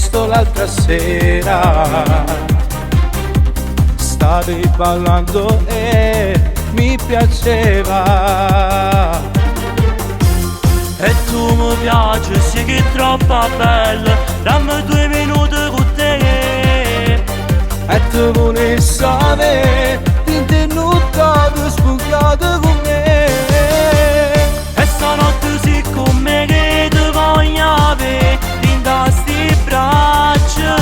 visto l'altra sera, stavi ballando e mi piaceva. E tu mi piaci, sì che è troppo bella, dammi 2 minuti con te. E tu volessi sapere, ti tenuto spuntato con me. E stanotte sì con me che ti voglio avere, in sti braccia.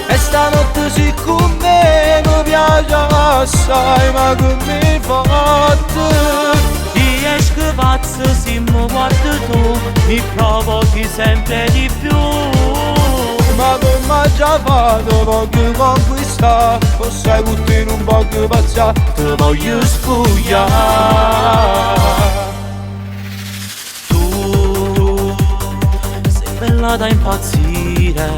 E stanotte sì con me, mi piace assai, ma che mi fate? Esco pazzo se mi guardi tu, mi provochi sempre di più. Ma come già fatto, voglio conquistare, forse tutti non voglio passare, ti voglio spogliare. Tu sei bella da impazzire,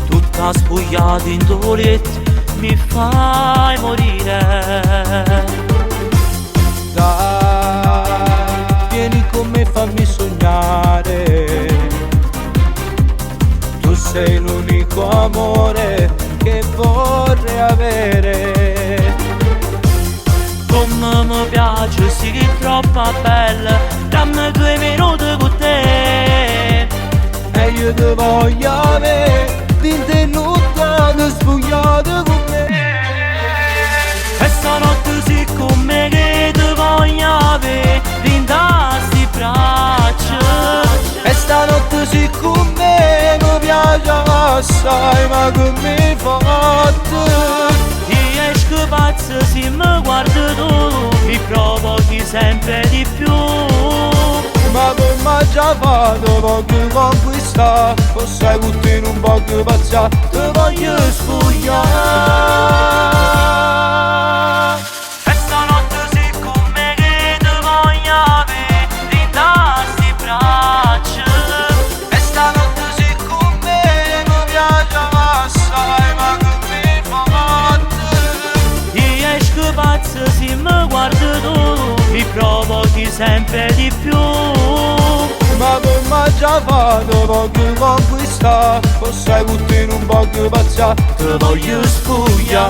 tutta spogliata in toletti, mi fai morire. Dai, vieni con me, fammi sognare. Tu sei l'unico amore che vorrei avere. Come mi piace, sì che è troppo bella, dammi 2 minuti con te. E io ti voglio avere, ti tenuta, spogliata con me. E stanotte sì con me che ti voglio avere, in sti braccia. E stanotte sì con me, mi piace assai, ma che mi fate? Io esco pazzo se mi guardi tu, mi provochi sempre di più. Ma come già fatto, voglio conquistare, forse tutti non voglio passare, ti voglio spogliare. E stanotte sì con me che ti voglio avere, in sti braccia. E stanotte sì con me, mi piace assai, ma che mi fate? Io esco pazzo se mi guardi tu, mi provochi sempre di più. Ma come già fatto, voglio conquistare, forse tutti non voglio passare, ti voglio spogliare.